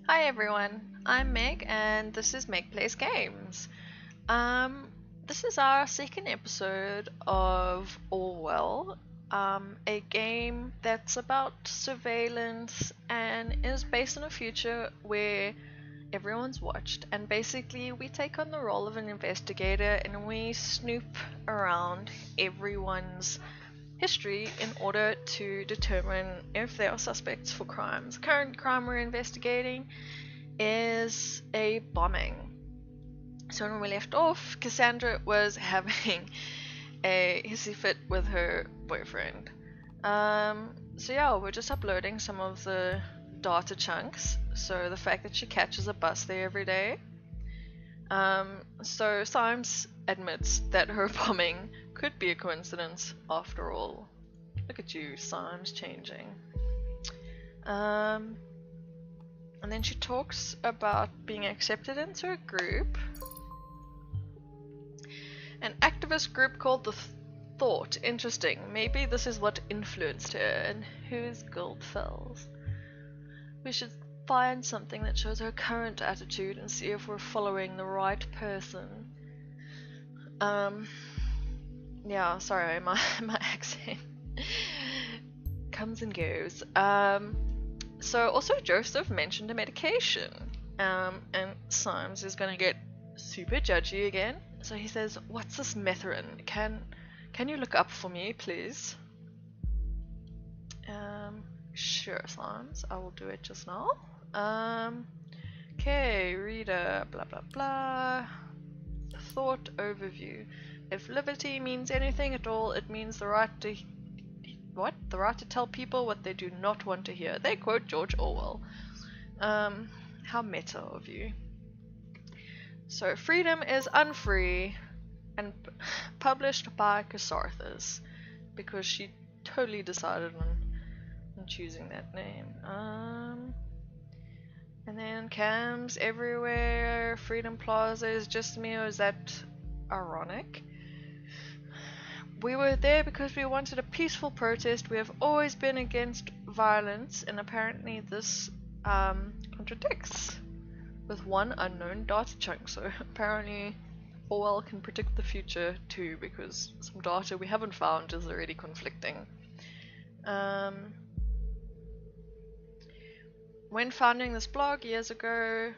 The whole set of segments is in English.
Hi everyone, I'm Meg and this is Meg Plays Games. This is our second episode of Orwell, a game that's about surveillance and is based on a future where everyone's watched, and basically we take on the role of an investigator and we snoop around everyone's history in order to determine if they are suspects for crimes. The current crime we're investigating is a bombing. So when we left off, Cassandra was having a hissy fit with her boyfriend. So yeah, we're just uploading some of the data chunks. So the fact that she catches a bus there every day. So Symes admits that her bombing could be a coincidence after all. Look at you, Symes changing. And then she talks about being accepted into a group. An activist group called the Thought. Interesting. Maybe this is what influenced her. And who's Goldfells? We should find something that shows her current attitude and see if we're following the right person. Yeah, sorry, my accent comes and goes. So also Joseph mentioned a medication. And Symes is gonna get super judgy again. So he says, "What's this methadone? Can you look up for me, please?" Sure, Symes. I will do it just now. Okay, reader, blah blah blah. Thought overview. If liberty means anything at all, it means the right to the right to tell people what they do not want to hear. They quote George Orwell. How meta of you. So freedom is unfree and published by Casarthus because she totally decided on choosing that name. And then cams everywhere. Freedom Plaza is just me, or is that ironic? We were there because we wanted a peaceful protest. We have always been against violence, and apparently this contradicts with one unknown data chunk. So apparently Orwell can predict the future too, because some data we haven't found is already conflicting. When founding this blog years ago,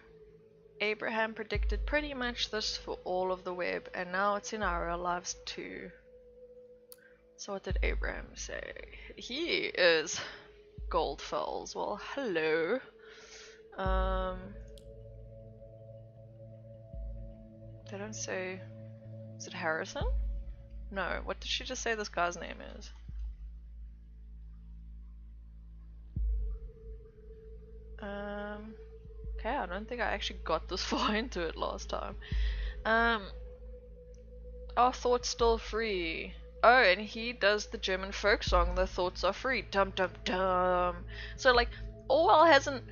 Abraham predicted pretty much this for all of the web, and now it's in our real lives too. So what did Abraham say? He is Goldfells. Well, hello. They don't say... Is it Harrison? No, what did she just say this guy's name is? Okay, I don't think I actually got this far into it last time. Our thoughts still free. Oh, and he does the German folk song, The Thoughts Are Free. Dum dum dum. So like, Orwell hasn't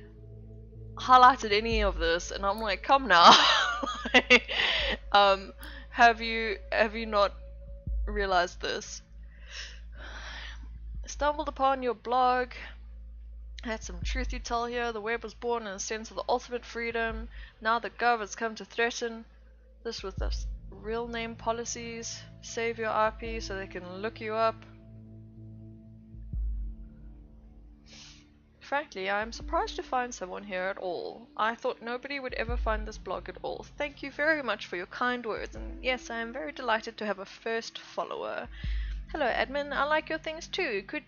highlighted any of this, and I'm like, come now. Like, have you not realized this? Stumbled upon your blog. Had some truth you tell here. The web was born in a sense of the ultimate freedom. Now the gov has come to threaten this with this real name policies. Save your IP so they can look you up. Frankly, I am surprised to find someone here at all. I thought nobody would ever find this blog at all. Thank you very much for your kind words, and yes, I am very delighted to have a first follower. Hello admin, I like your things too. Could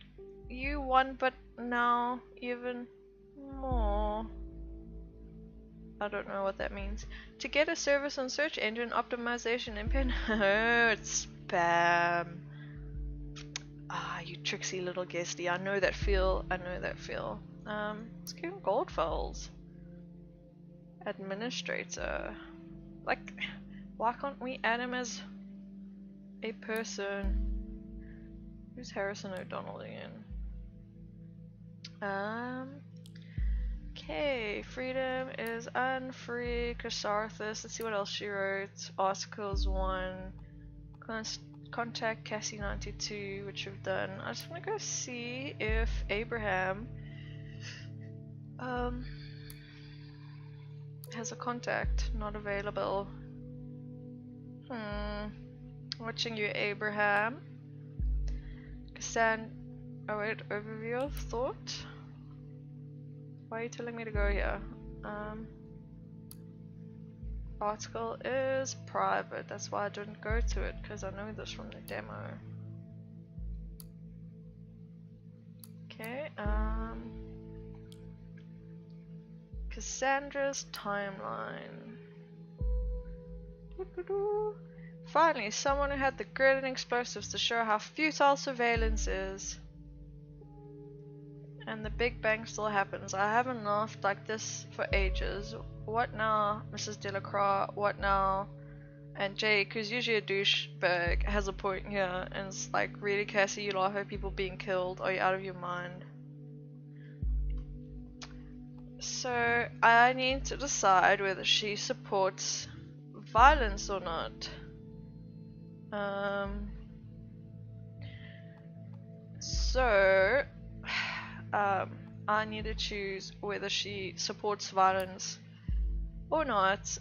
you one but now even more? I don't know what that means. To get a service on search engine optimization in pen. Oh, it's spam. Ah, you tricksy little guesty. I know that feel. Let's give him Goldfells. Administrator. Like, why can't we add him as a person? Who's Harrison O'Donnell again? Okay, freedom is unfree. Casarthus. Let's see what else she wrote. Articles 1. Contact Cassie92, which we've done. I just want to go see if Abraham Has a contact, not available. Watching you, Abraham. Oh wait, overview of thought. Why are you telling me to go here? Article is private, that's why I didn't go to it, because I know this from the demo. Okay, Cassandra's timeline. Finally, someone who had the grit and explosives to show how futile surveillance is. And the Big Bang still happens. I haven't laughed like this for ages. What now, Mrs. Delacroix? What now? And Jake, who's usually a douchebag, has a point here, and it's like, really, Cassie, you laugh at people being killed? Are you out of your mind? So, I need to decide whether she supports violence or not. I need to choose whether she supports violence or not.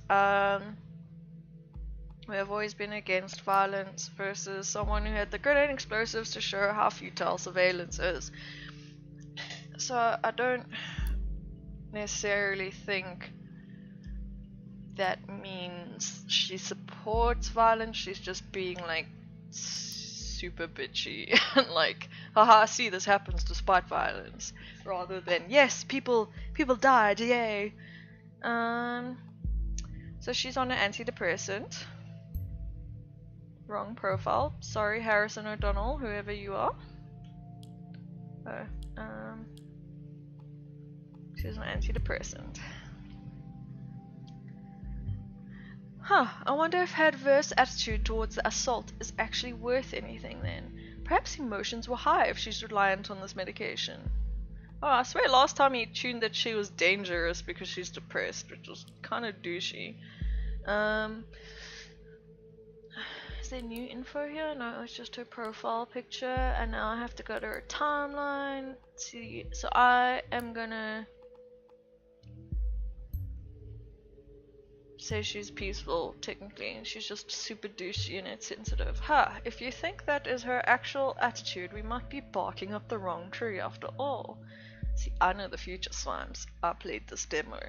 We have always been against violence versus someone who had the grenade and explosives to show how futile surveillance is. So I don't necessarily think that means she supports violence. She's just being like super bitchy and like, haha, see, this happens despite violence, rather than, yes, people died, yay. So she's on an antidepressant. Wrong profile. Sorry, Harrison O'Donnell, whoever you are. She's an antidepressant. I wonder if her adverse attitude towards the assault is actually worth anything then. Perhaps emotions were high if she's reliant on this medication. Oh, I swear last time he tuned that she was dangerous because she's depressed, which was kind of douchey. Is there new info here? No, it's just her profile picture, and now I have to go to her timeline. Let's see, so I am gonna say she's peaceful, technically, and she's just super douchey and it's sensitive. If you think that is her actual attitude, we might be barking up the wrong tree after all. See, I know the future, Slimes. I played this demo.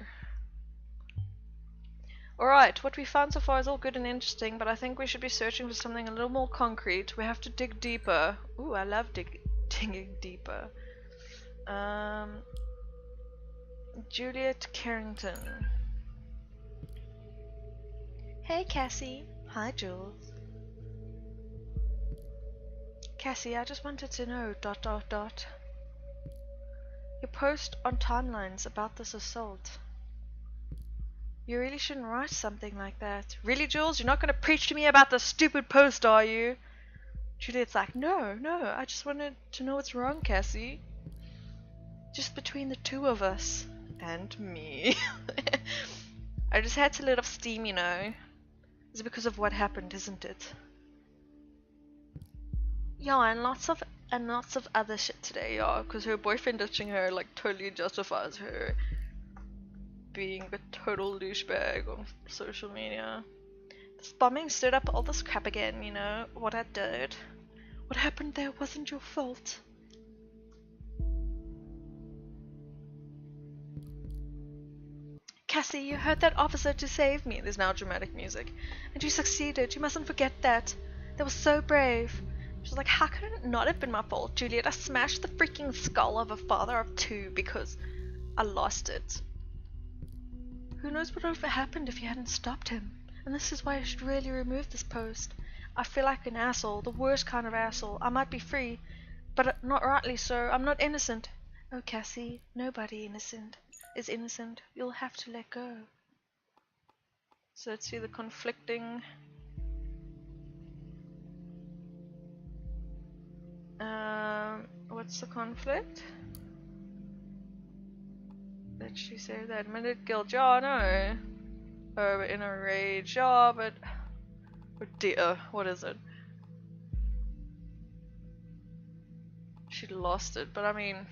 Alright, what we found so far is all good and interesting, but I think we should be searching for something a little more concrete. We have to dig deeper. Ooh, I love digging deeper. Juliet Carrington. Hey Cassie. Hi Jules. Cassie, I just wanted to know ... Your post on timelines about this assault. You really shouldn't write something like that. Really, Jules? You're not going to preach to me about this stupid post, are you? Juliet's like, no, I just wanted to know what's wrong, Cassie. Just between the two of us. And me. I just had to let off steam, you know. It's because of what happened, isn't it? Yeah, and lots of other shit today, yeah, because her boyfriend ditching her like totally justifies her being a total douchebag on social media. This bombing stirred up all this crap again, you know, what I did. What happened there wasn't your fault. Cassie, you heard that officer to save me. There's now dramatic music. And you succeeded. You mustn't forget that. That was so brave. She's like, how could it not have been my fault, Juliet? I smashed the freaking skull of a father of two because I lost it. Who knows what would have happened if you hadn't stopped him? And this is why I should really remove this post. I feel like an asshole, the worst kind of asshole. I might be free, but not rightly so. I'm not innocent. Oh, Cassie, nobody is innocent. You'll have to let go. So let's see the conflicting... what's the conflict? Did she say that admitted guilt? Yeah, no. Oh, in a rage. Yeah, but... Oh dear, what is it? She lost it, but I mean...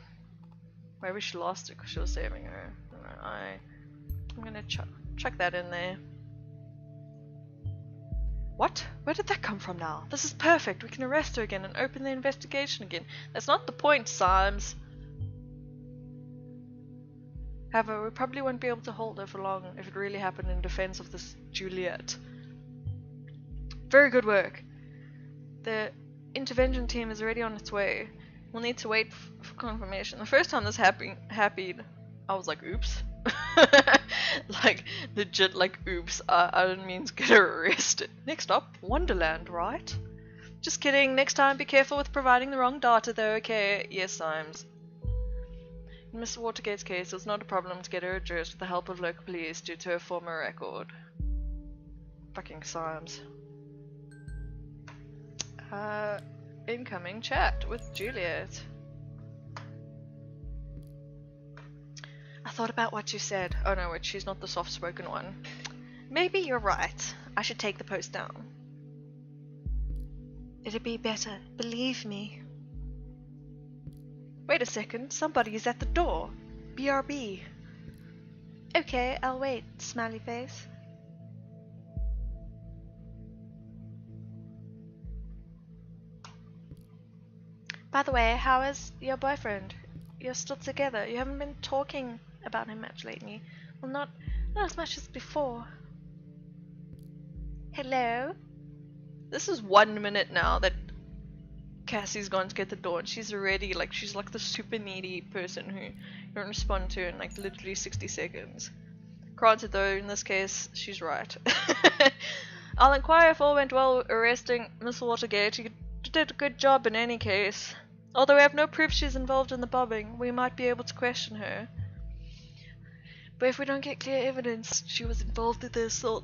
Maybe she lost it because she was saving her. I don't know, I'm gonna Chuck that in there. What? Where did that come from now? This is perfect. We can arrest her again and open the investigation again. That's not the point, Symes. However, we probably won't be able to hold her for long if it really happened in defense of this Juliet. Very good work. The intervention team is already on its way. We'll need to wait for confirmation. The first time this happened, I was like, oops. Like, legit, like, oops. I didn't mean to get her arrested. Next up, Wonderland, right? Just kidding. Next time, be careful with providing the wrong data, though, okay? Yes, Symes. In Mr. Watergate's case, it was not a problem to get her addressed with the help of local police due to her former record. Fucking Symes. Incoming chat with Juliet. I thought about what you said. Oh no, wait, she's not the soft-spoken one. Maybe you're right. I should take the post down. It'd be better, believe me. Wait a second, somebody is at the door. BRB. Okay, I'll wait, smiley face. By the way, how is your boyfriend? You're still together. You haven't been talking about him much lately. Well, not as much as before. Hello? This is 1 minute now that Cassie's gone to get the door and she's already like, she's like the super needy person who you don't respond to in like literally 60 seconds. Granted though, in this case, she's right. I'll inquire if all went well arresting Miss Watergate. You did a good job in any case. Although we have no proof she's involved in the bombing, we might be able to question her. But if we don't get clear evidence she was involved in the assault,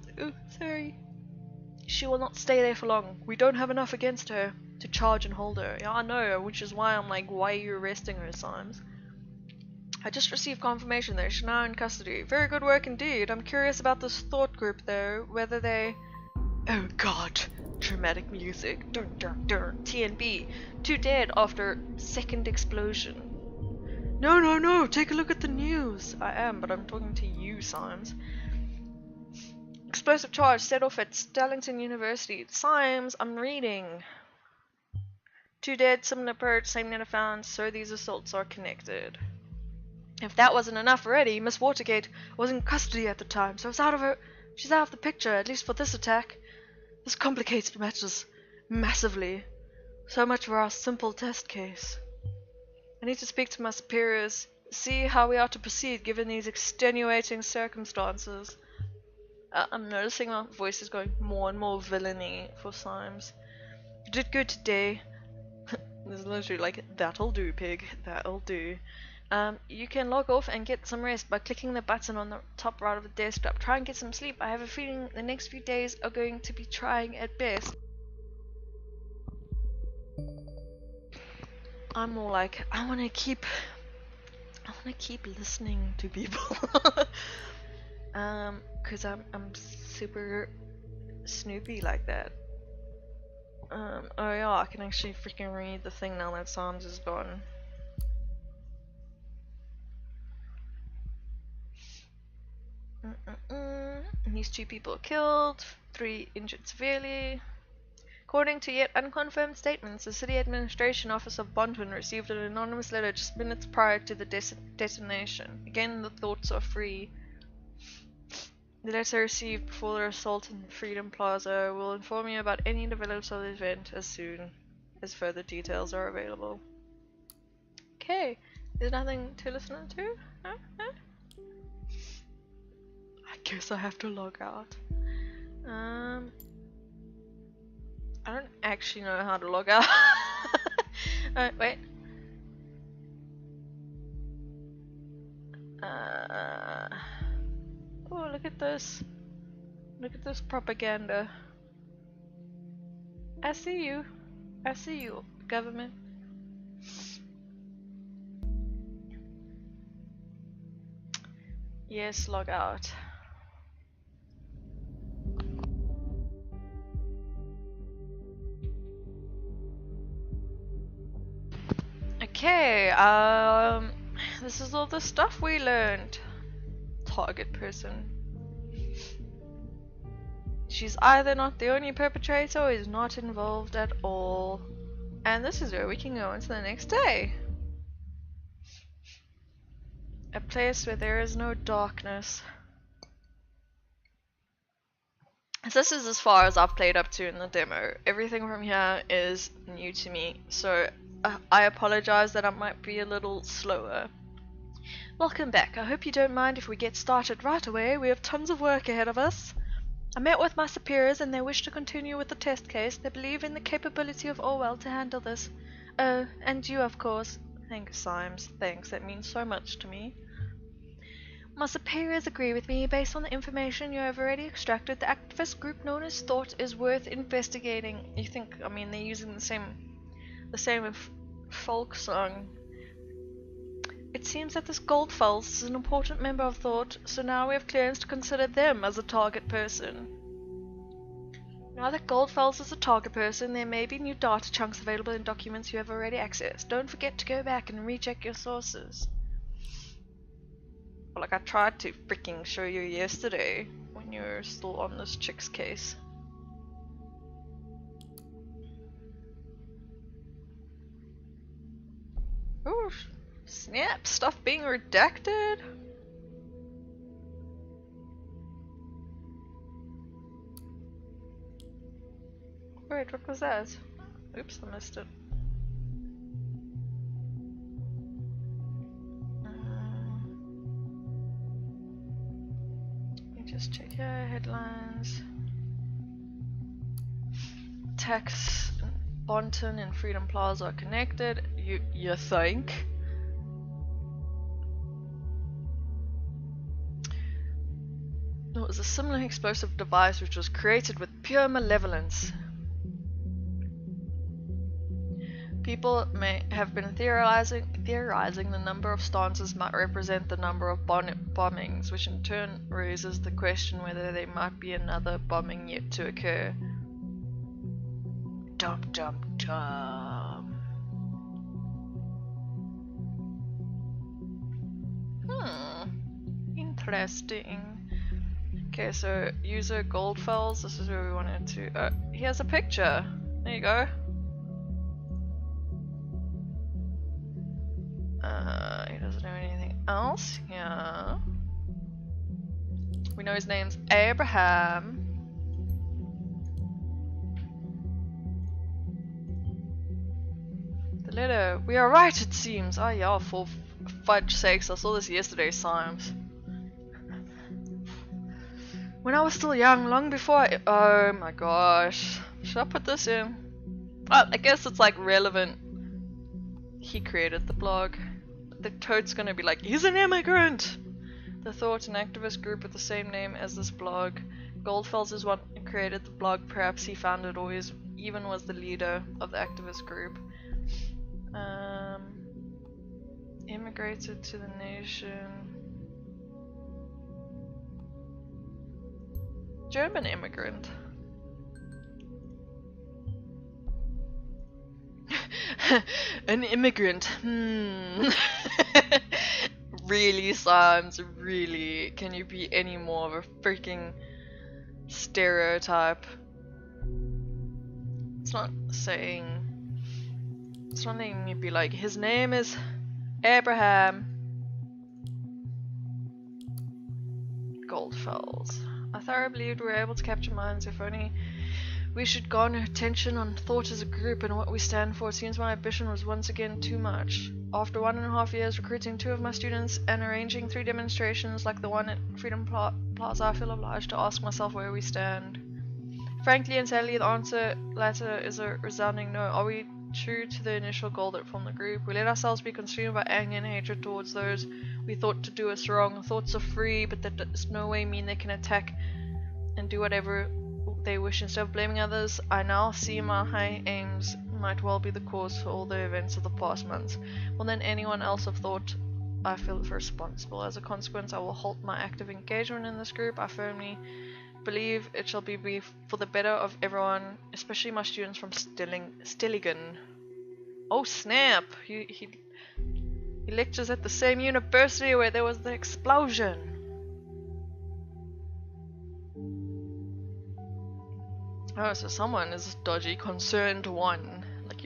she will not stay there for long. We don't have enough against her to charge and hold her. Yeah, I know, which is why I'm like, why are you arresting her, Symes? I just received confirmation that she's now in custody. Very good work indeed. I'm curious about this thought group though, whether they... Oh god, dramatic music. Dun dun dun. TNB. 2 dead after second explosion. No, take a look at the news. I am, but I'm talking to you, Symes. Explosive charge set off at Stellington University. Symes, I'm reading. 2 dead, similar approach, same net found, so these assaults are connected. If that wasn't enough already, Miss Watergate was in custody at the time, so she's out of the picture, at least for this attack. This complicates matters massively. So much for our simple test case. I need to speak to my superiors, see how we are to proceed given these extenuating circumstances. I'm noticing my voice is going more and more villainy for Symes. You did good today. There's literally like, that'll do, pig, that'll do. You can log off and get some rest by clicking the button on the top right of the desktop. Try and get some sleep. I have a feeling the next few days are going to be trying at best. I'm more like, I wanna keep listening to people. Cause I'm super snoopy like that. Oh yeah, I can actually freaking read the thing now that Symes is gone. These 2 people killed, 3 injured severely. According to yet unconfirmed statements, the City Administration Office of Bondwin received an anonymous letter just minutes prior to the detonation. Again, the thoughts are free. The letter received before the assault in Freedom Plaza will inform you about any developments of the event as soon as further details are available. Okay, there's nothing to listen to? Huh? I guess I have to log out. I don't actually know how to log out. Wait. Oh, look at this. Look at this propaganda. I see you. I see you, government. Yes, log out. Okay, this is all the stuff we learned. Target person. She's either not the only perpetrator or is not involved at all. And this is where we can go into the next day. A place where there is no darkness. This is as far as I've played up to in the demo. Everything from here is new to me, so I apologize that I might be a little slower. Welcome back. I hope you don't mind if we get started right away. We have tons of work ahead of us. I met with my superiors and they wish to continue with the test case. They believe in the capability of Orwell to handle this. Oh, and you, of course. Thanks, Symes. Thanks, that means so much to me. My superiors agree with me. Based on the information you have already extracted, the activist group known as Thought is worth investigating. You think, I mean, they're using the same folk song. It seems that this Goldfels is an important member of Thought, so now we have clearance to consider them as a target person. Now that Goldfels is a target person, there may be new data chunks available in documents you have already accessed. Don't forget to go back and recheck your sources. Well, like I tried to freaking show you yesterday when you were still on this chick's case. Ooh, snap! Stuff being redacted? Wait, what was that? Oops, I missed it. Let me just check here, headlines. Tax Bonton and Freedom Plaza are connected. You think? It was a similar explosive device which was created with pure malevolence. People may have been theorizing the number of stances might represent the number of bombings, which in turn raises the question whether there might be another bombing yet to occur. Dum dum dum. Interesting. Okay, so user Goldfels, this is where we wanted to. He has a picture. There you go. He doesn't know anything else. Yeah. We know his name's Abraham. The letter. We are right, it seems. Oh yeah, for fudge sakes, I saw this yesterday, Symes. When I was still young, long before oh my gosh. Should I put this in? Well, I guess it's like relevant. He created the blog. The toad's gonna be like, he's an immigrant! The Thought, an activist group with the same name as this blog. Goldfels is what created the blog. Perhaps he founded or even was the leader of the activist group. Immigrated to the nation. German immigrant. An immigrant. Really, Symes? Really? Can you be any more of a freaking stereotype? It's not saying. It's not letting me be like, his name is Abraham Goldfels. I thoroughly believed we were able to capture minds. If only we should garner attention on Thought as a group and what we stand for. It seems my ambition was once again too much. After 1.5 years recruiting 2 of my students and arranging 3 demonstrations like the one at Freedom Plaza, I feel obliged to ask myself where we stand. Frankly and sadly, the answer latter is a resounding no. Are we true to the initial goal that formed the group? We let ourselves be consumed by anger and hatred towards those we thought to do us wrong. Thoughts are free, but that does no way mean they can attack and do whatever they wish. Instead of blaming others, I now see my high aims might well be the cause for all the events of the past months. More than anyone else have thought, I feel responsible. As a consequence, I will halt my active engagement in this group. I firmly believe it shall be for the better of everyone, especially my students from Stillingen. Oh snap! He lectures at the same university where there was the explosion. Oh, so someone is dodgy. Concerned one. Like,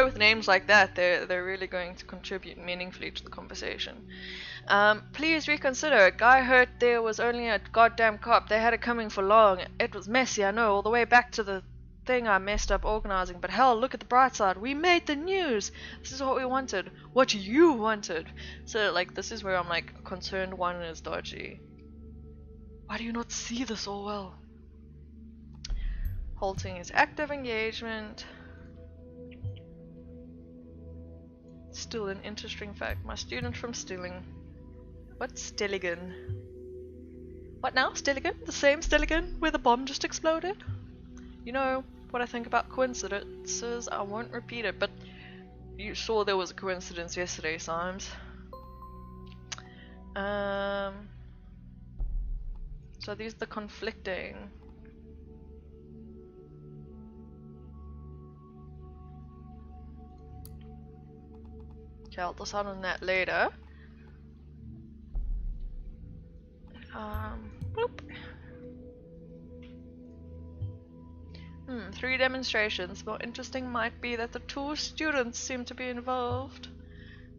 with names like that, they're really going to contribute meaningfully to the conversation. Please reconsider. Guy hurt there was only a goddamn cop. They had it coming for long. It was messy, I know, all the way back to the thing I messed up organizing. But hell, look at the bright side. We made the news. This is what we wanted. What you wanted. So, like, this is where I'm like, concerned one is dodgy. Why do you not see this, Orwell? Halting is active engagement. Still an interesting fact. My student from Stilling. What's Stelligan? What now? Stelligan? The same Stelligan where the bomb just exploded? You know what I think about coincidences. I won't repeat it, but you saw there was a coincidence yesterday, Symes. So these are the conflicting. Okay, I'll decide on that later. Boop. 3 demonstrations. More interesting might be that the 2 students seem to be involved.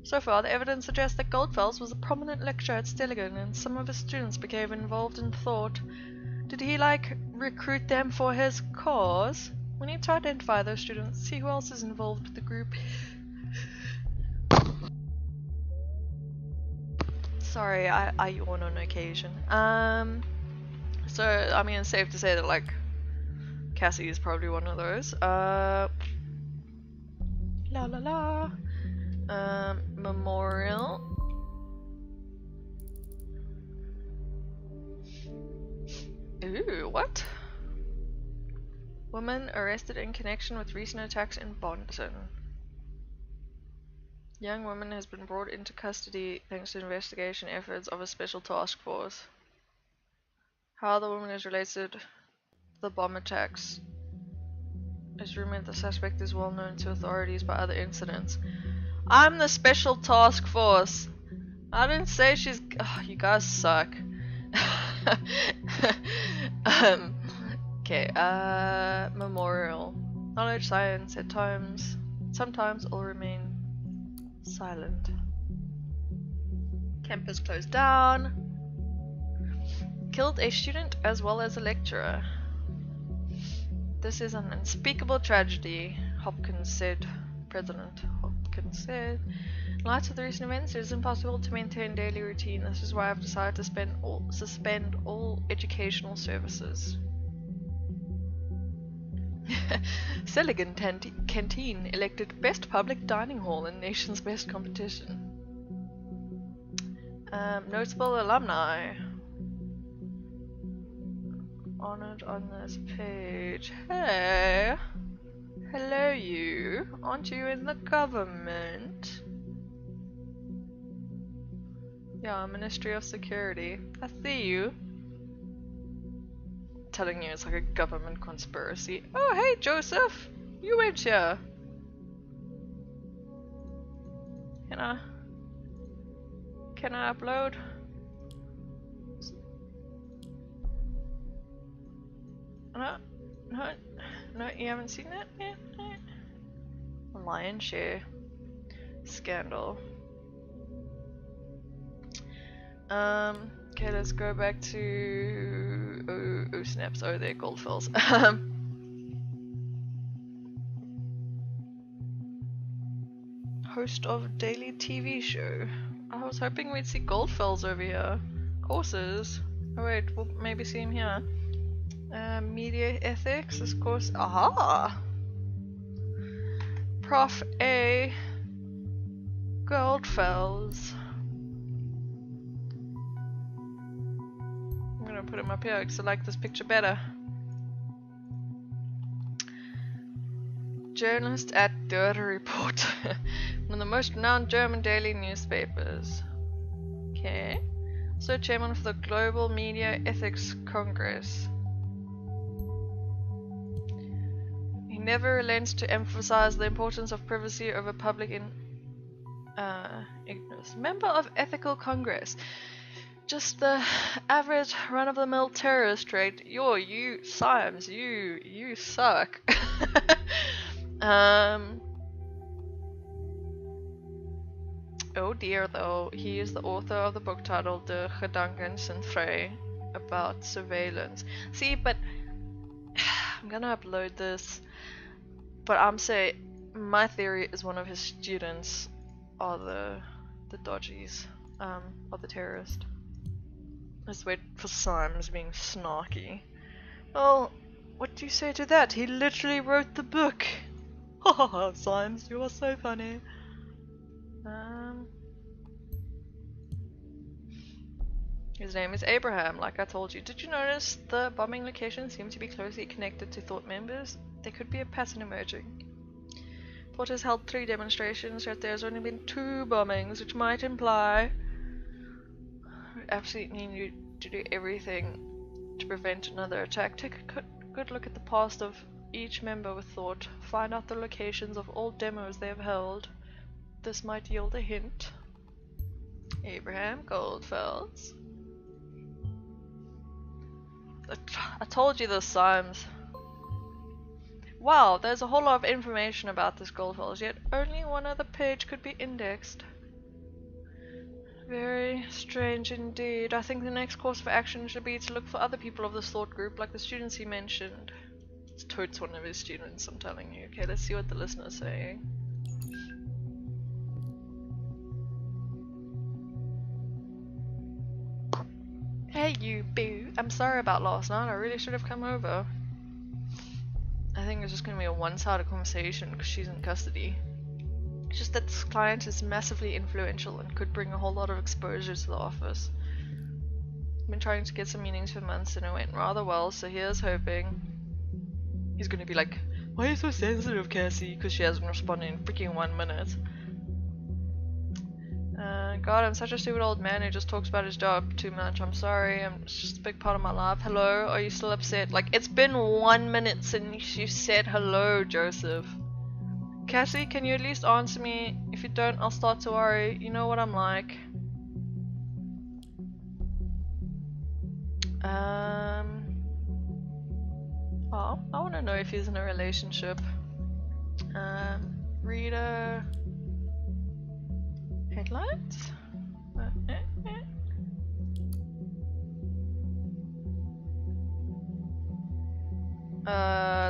So far, the evidence suggests that Goldfels was a prominent lecturer at Stelligan, and some of his students became involved in thought. Did he, like, recruit them for his cause? We need to identify those students, see who else is involved with the group. Sorry, I yawn on occasion. So, I mean, it's safe to say that, like, Cassie is probably one of those. Memorial. Ooh, what? Woman arrested in connection with recent attacks in Bonton. Young woman has been brought into custody thanks to investigation efforts of a special task force. How the woman is related to the bomb attacks. It's rumored the suspect is well known to authorities by other incidents. I'm the special task force. I didn't say she's. Oh, you guys suck. Okay. Memorial. Knowledge, science. At times, sometimes all remain silent. Campus closed down. Killed a student as well as a lecturer. This is an unspeakable tragedy, Hopkins said. President Hopkins said. In light of the recent events, it is impossible to maintain daily routine. This is why I've decided to suspend all educational services. Selighan Canteen elected Best Public Dining Hall in Nation's Best Competition. Notable alumni honored on this page. Hey, hello you. Aren't you in the government? Yeah, Ministry of Security. I see you. Telling you it's like a government conspiracy. Oh, hey Joseph, you went here. Can I upload? No, you haven't seen that yet? Lion share scandal. Okay, let's go back to oh snaps. Oh, they're Goldfells. Host of daily TV show. I was hoping we'd see Goldfells over here. Courses. Oh wait, we'll maybe see him here. Media ethics, of course. Aha! Prof. A. Goldfells. I'm gonna put him up here because I like this picture better. Journalist at Der Report, one of the most renowned German daily newspapers. Okay. Also chairman for the Global Media Ethics Congress. He never relents to emphasize the importance of privacy over public ignorance. Member of Ethical Congress. just the average run-of-the-mill terrorist, right? You, Symes, you suck. Oh dear, though, he is the author of the book titled De Gedankens en Vrij, about surveillance. See, but I'm gonna upload this, but I'm saying my theory is one of his students are the dodgies, or the terrorist. Let's wait for Symes being snarky. Well, what do you say to that? He literally wrote the book. Ha ha ha, Symes, you are so funny. His name is Abraham, like I told you. Did you notice the bombing locations seem to be closely connected to thought members? There could be a pattern emerging. Thought has held 3 demonstrations, yet there's only been 2 bombings, which might imply we absolutely need to do everything to prevent another attack. Take a good look at the past of each member with thought. Find out the locations of all demos they have held. This might yield a hint. Abraham Goldfelds. I told you this, Symes. Wow, there's a whole lot of information about this Goldfelds, yet only one other page could be indexed. Very strange indeed. I think the next course of action should be to look for other people of this thought group, like the students he mentioned. It's totes one of his students, I'm telling you. Okay, let's see what the listener's saying. Hey you, boo. I'm sorry about last night. I really should have come over. I think it's just going to be a one-sided conversation because she's in custody. It's just that this client is massively influential and could bring a whole lot of exposure to the office. I've been trying to get some meetings for months and it went rather well, so here's hoping. He's going to be like, why are you so sensitive, Cassie? Because she hasn't responded in freaking 1 minute. God, I'm such a stupid old man who just talks about his job too much. I'm sorry, it's just a big part of my life. Hello, are you still upset? Like, it's been 1 minute since you said hello, Joseph. Cassie, can you at least answer me? If you don't, I'll start to worry. You know what I'm like. Well, I want to know if he's in a relationship. Reader... Headlights?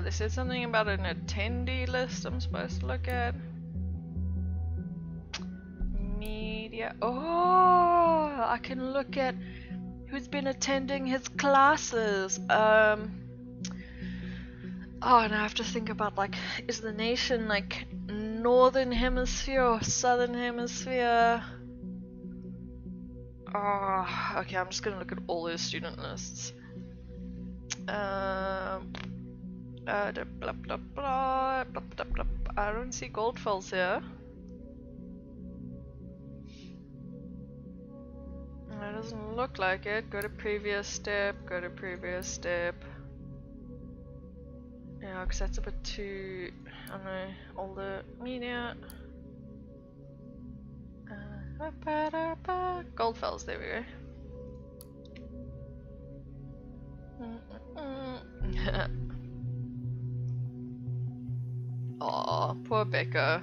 They said something about an attendee list I'm supposed to look at. Media. Oh, I can look at who's been attending his classes. Oh, and I have to think about, like, is the nation like Northern Hemisphere or Southern Hemisphere? Oh, okay, I'm just gonna look at all those student lists. Blah, blah, blah, blah, blah, blah. I don't see Goldfelds here. It doesn't look like it. Go to previous step, go to previous step. Yeah, because that's a bit too, I don't know, all the media. Goldfelds, there we go. Aw, poor Becca.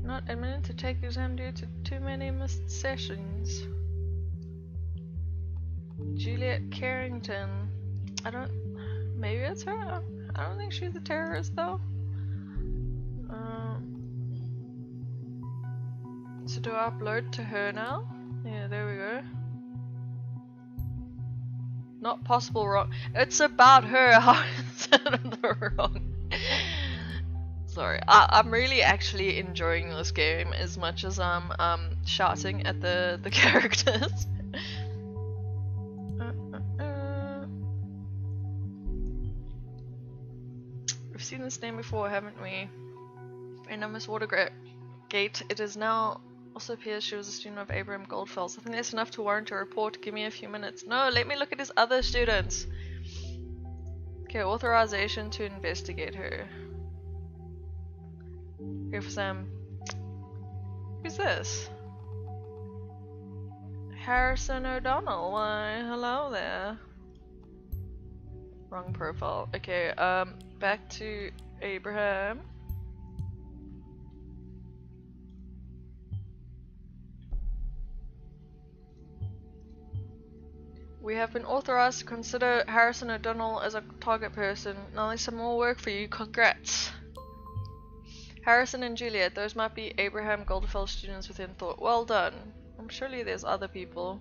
Not admitted to take exam due to too many missed sessions. Juliet Carrington. Maybe it's her. I don't think she's a terrorist though. So do I upload to her now? Yeah, there we go. Not possible wrong. It's about her. How is it the wrong? Sorry, I'm really actually enjoying this game as much as I'm shouting at the characters. We've seen this name before, haven't we? And Miss Watergate. It is now also appears she was a student of Abraham Goldfelds. I think that's enough to warrant a report. Give me a few minutes. No, let me look at his other students. Okay, authorization to investigate her. Here for some. Who's this? Harrison O'Donnell. Why, hello there. Wrong profile. Okay, back to Abraham. We have been authorized to consider Harrison O'Donnell as a target person. Now there's some more work for you. Congrats. Harrison and Juliet, those might be Abraham Goldfeld students within thought. Well done. I'm surely there's other people.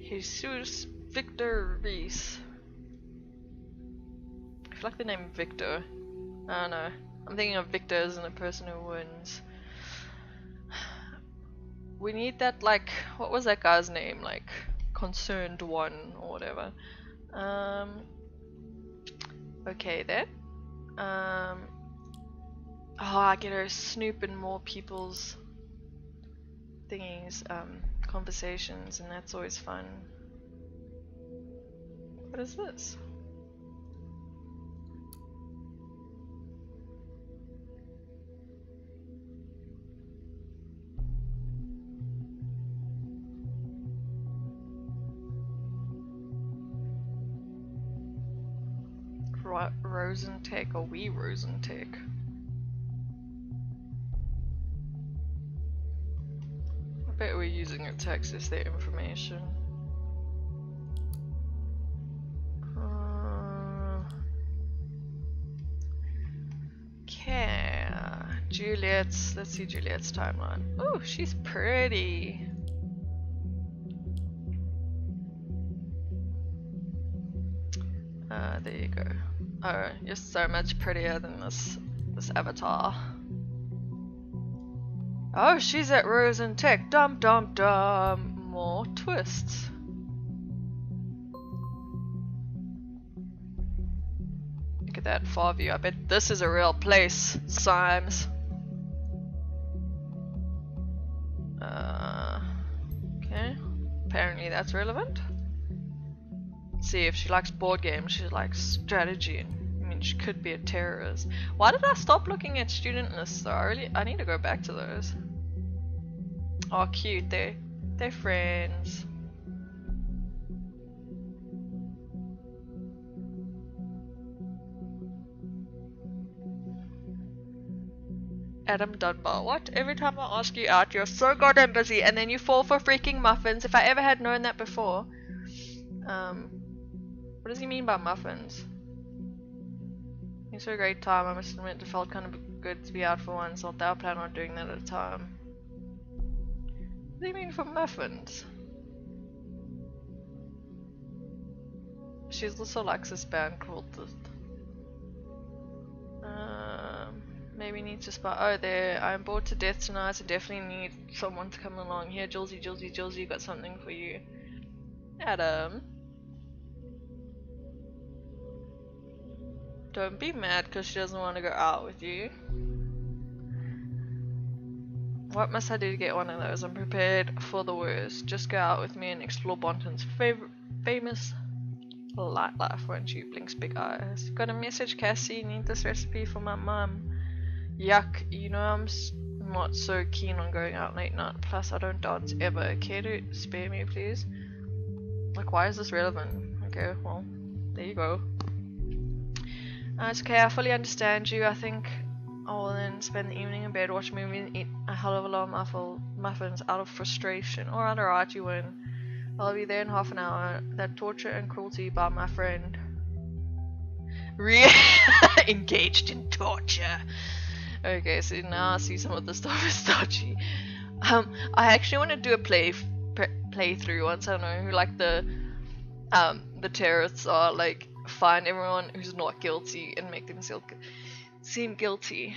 Jesus Victor Reese. I feel like the name Victor. I don't know. I'm thinking of Victor as in a person who wins. We need that, like, what was that guy's name? Like, Concerned One or whatever. Okay then. Oh, I get to snoop in more people's thingies, conversations, and that's always fun. What is this? Rosentech or we Rosentech? I bet we're using it to access their information. Okay, Juliet's. Let's see Juliet's timeline. Oh, she's pretty. There you go. Oh, you're so much prettier than this avatar. Oh, she's at Rose and Tech. Dum dum dum. More twists. Look at that far view. I bet this is a real place, Symes. Okay. Apparently that's relevant. See, if she likes board games, she likes strategy. I mean, she could be a terrorist. Why did I stop looking at student lists though? I need to go back to those. Oh, cute. They're friends. Adam Dunbar. What? Every time I ask you out, you're so goddamn busy, and then you fall for freaking muffins. If I ever had known that before. What does he mean by muffins? Thanks for a great time. I must admit it felt kind of good to be out for once. Not that I plan on doing that at a time. What do you mean for muffins? She also likes this band called the... maybe need to spot... Oh, there. I'm bored to death tonight. I definitely need someone to come along. Here, Julesy, Julesy, Julesy, got something for you. Adam. Don't be mad because she doesn't want to go out with you. What must I do to get one of those? I'm prepared for the worst. Just go out with me and explore Bonton's famous light life, won't you? Blinks big eyes. Got a message, Cassie. Need this recipe for my mum. Yuck. You know I'm not so keen on going out late night. Plus I don't dance ever. Care to spare me, please? Like, why is this relevant? Okay, well, there you go. It's okay, I fully understand you. I think I will then spend the evening in bed, watch a movie, and eat a hell of a lot of muffins out of frustration. Alright, you win. I'll be there in half an hour. That torture and cruelty by my friend. Engaged in torture. Okay, so now I see some of the stuff is dodgy. I actually want to do a playthrough once. I don't know who like the terrorists are, like find everyone who's not guilty and make them seem guilty.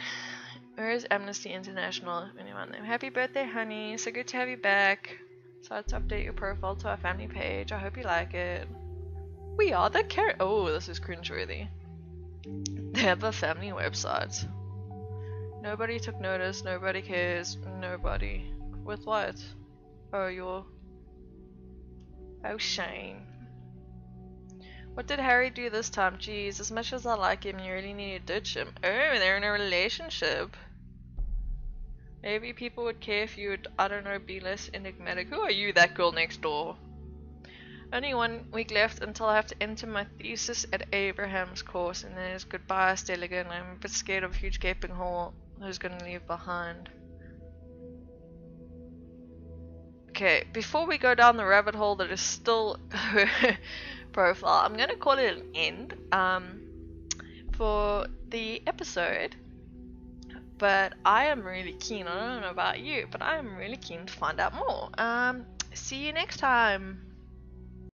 Where is Amnesty International? Anyone there? Happy birthday, honey. So good to have you back. So I had to update your profile to our family page. I hope you like it. We are the oh, this is cringeworthy. They have a family website. Nobody took notice, nobody cares, nobody. With what? Oh, you're... Oh, shame. What did Harry do this time? Jeez, as much as I like him, you really need to ditch him. Oh, they're in a relationship. Maybe people would care if you would, I don't know, be less enigmatic. Who are you, that girl next door? Only 1 week left until I have to enter my thesis at Abraham's course, and then it's goodbye, Stelligan. I'm a bit scared of a huge gaping hole who's gonna leave behind. Okay, before we go down the rabbit hole that is still her profile, I'm gonna call it an end for the episode. But I am really keen, I don't know about you, but I am really keen to find out more. See you next time.